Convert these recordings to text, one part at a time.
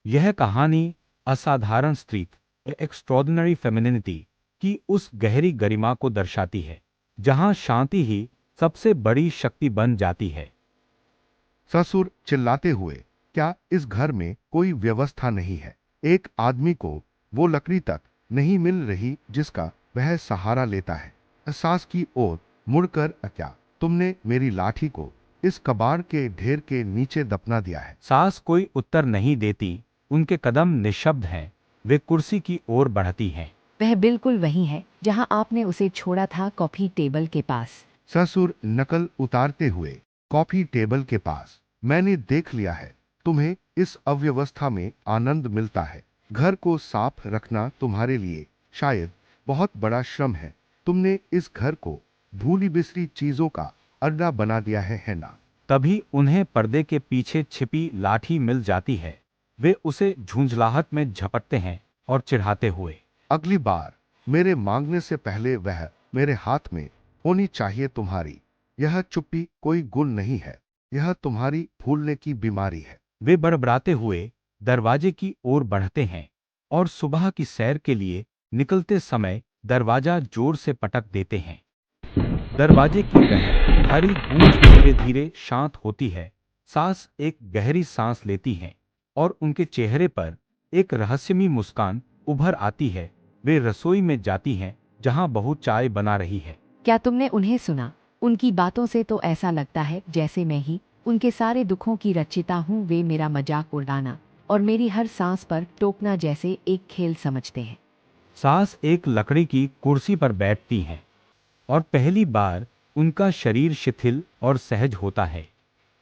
यह कहानी असाधारण स्त्रीत्व एक्स्ट्रॉर्डिनरी फेमिनिनिटी की उस गहरी गरिमा को दर्शाती है जहां शांति ही सबसे बड़ी शक्ति बन जाती है। ससुर चिल्लाते हुए, क्या इस घर में कोई व्यवस्था नहीं है? एक आदमी को वो लकड़ी तक नहीं मिल रही जिसका वह सहारा लेता है। सास की ओर मुड़कर, क्या तुमने मेरी लाठी को इस कबाड़ के ढेर के नीचे दफना दिया है? सास कोई उत्तर नहीं देती, उनके कदम निशब्द हैं। वे कुर्सी की ओर बढ़ती हैं। वह बिल्कुल वही है जहां आपने उसे छोड़ा था, कॉफी टेबल के पास। ससुर नकल उतारते हुए, कॉफी टेबल के पास। मैंने देख लिया है, तुम्हें इस अव्यवस्था में आनंद मिलता है। घर को साफ रखना तुम्हारे लिए शायद बहुत बड़ा श्रम है। तुमने इस घर को भूली बिसरी चीजों का अड्डा बना दिया है ना? तभी उन्हें पर्दे के पीछे छिपी लाठी मिल जाती है। वे उसे झुंझलाहट में झपटते हैं और चिढ़ाते हुए, अगली बार मेरे मांगने से पहले वह मेरे हाथ में होनी चाहिए। तुम्हारी यह चुप्पी कोई गुण नहीं है, यह तुम्हारी भूलने की बीमारी है। वे बड़बड़ाते हुए दरवाजे की ओर बढ़ते हैं और सुबह की सैर के लिए निकलते समय दरवाजा जोर से पटक देते हैं। दरवाजे की वह भारी गूंज धीरे धीरे शांत होती है। सास एक गहरी सांस लेती हैं और उनके चेहरे पर एक रहस्यमयी मुस्कान उभर आती है। वे रसोई में जाती हैं जहां बहू चाय बना रही है। क्या तुमने उन्हें सुना? उनकी बातों से तो ऐसा लगता है जैसे मैं ही उनके सारे दुखों की रचिता हूँ। वे मेरा मजाक उड़ाना और मेरी हर सांस पर टोकना जैसे एक खेल समझते हैं। सास एक लकड़ी की कुर्सी पर बैठती हैं और पहली बार उनका शरीर शिथिल और सहज होता है।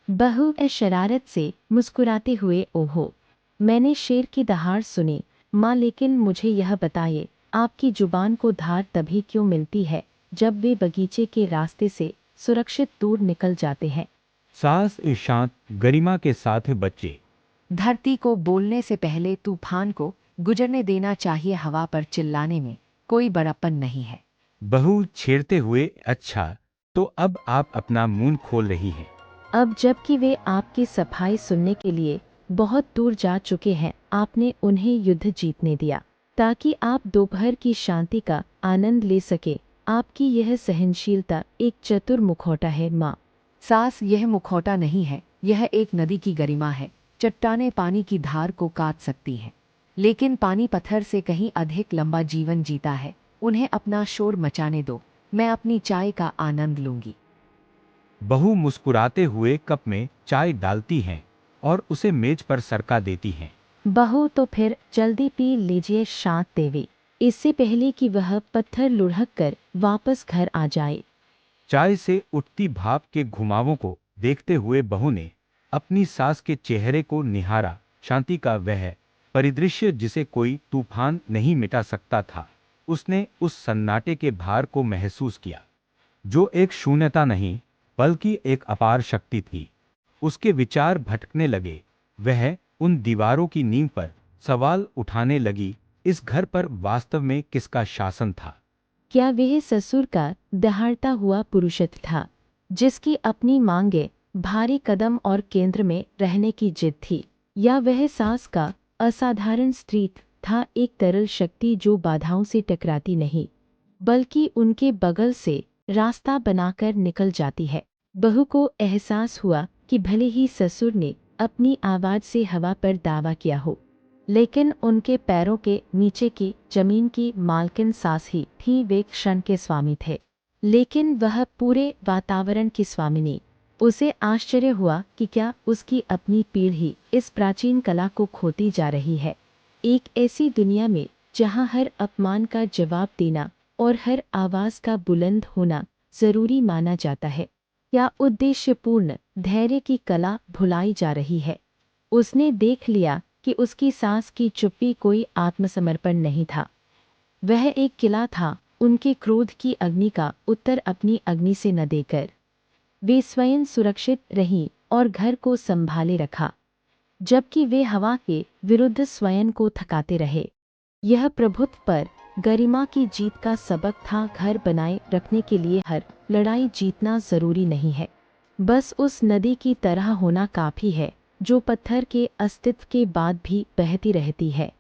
बहू शरारत से मुस्कुराते हुए, ओहो, मैंने शेर की दहाड़ सुनी माँ, लेकिन मुझे यह बताइए, आपकी जुबान को धार तभी क्यों मिलती है जब वे बगीचे के रास्ते से सुरक्षित दूर निकल जाते हैं? सास शांत गरिमा के साथ बच्चे, धरती को बोलने से पहले तूफान को गुजरने देना चाहिए। हवा पर चिल्लाने में कोई बड़प्पन नहीं है। बहू छेड़ते हुए, अच्छा तो अब आप अपना मुंह खोल रही हैं। अब जबकि वे आपकी सफाई सुनने के लिए बहुत दूर जा चुके हैं, आपने उन्हें युद्ध जीतने दिया ताकि आप दोपहर की शांति का आनंद ले सके। आपकी यह सहनशीलता एक चतुर मुखौटा है माँ। सास, यह मुखौटा नहीं है, यह एक नदी की गरिमा है। चट्टानें पानी की धार को काट सकती हैं, लेकिन पानी पत्थर से कहीं अधिक लंबा जीवन जीता है। उन्हें अपना शोर मचाने दो, मैं अपनी चाय का आनंद लूंगी। बहू मुस्कुराते हुए कप में चाय डालती हैं और उसे मेज पर सरका देती हैं। बहू, तो फिर जल्दी पी लीजिए शांत देवी, इससे पहले कि वह पत्थर लुढ़क कर वापस घर आ जाए। चाय से उठती भाप के घुमावों को देखते हुए बहू ने अपनी सास के चेहरे को निहारा। शांति का वह परिदृश्य जिसे कोई तूफान नहीं मिटा सकता था। उसने उस सन्नाटे के भार को महसूस किया, जो एक शून्यता नहीं बल्कि एक अपार शक्ति थी। उसके विचार भटकने लगे। वह उन दीवारों की नींव पर सवाल उठाने लगी, इस घर पर वास्तव में किसका शासन था? क्या वह ससुर का दहाड़ता हुआ पुरुषत्व था, जिसकी अपनी मांगे, भारी कदम और केंद्र में रहने की जिद थी, या वह सास का असाधारण स्त्रीत्व था, एक तरल शक्ति जो बाधाओं से टकराती नहीं बल्कि उनके बगल से रास्ता बनाकर निकल जाती है? बहू को एहसास हुआ कि भले ही ससुर ने अपनी आवाज से हवा पर दावा किया हो, लेकिन उनके पैरों के नीचे की जमीन की मालकिन सास ही थी। वे क्षण के स्वामी थे, लेकिन वह पूरे वातावरण की स्वामिनी। उसे आश्चर्य हुआ कि क्या उसकी अपनी पीढ़ी इस प्राचीन कला को खोती जा रही है, एक ऐसी दुनिया में जहां हर अपमान का जवाब देना और हर आवाज का बुलंद होना जरूरी माना जाता है। क्या उद्देश्यपूर्ण धैर्य की कला भुलाई जा रही है? उसने देख लिया कि उसकी सास की चुप्पी कोई आत्मसमर्पण नहीं था, वह एक किला था, उनके क्रोध की अग्नि का उत्तर अपनी अग्नि से न देकर वे स्वयं सुरक्षित रहीं और घर को संभाले रखा, जबकि वे हवा के विरुद्ध स्वयं को थकाते रहे। यह प्रभुत्व पर गरिमा की जीत का सबक था। घर बनाए रखने के लिए हर लड़ाई जीतना जरूरी नहीं है, बस उस नदी की तरह होना काफी है जो पत्थर के अस्तित्व के बाद भी बहती रहती है।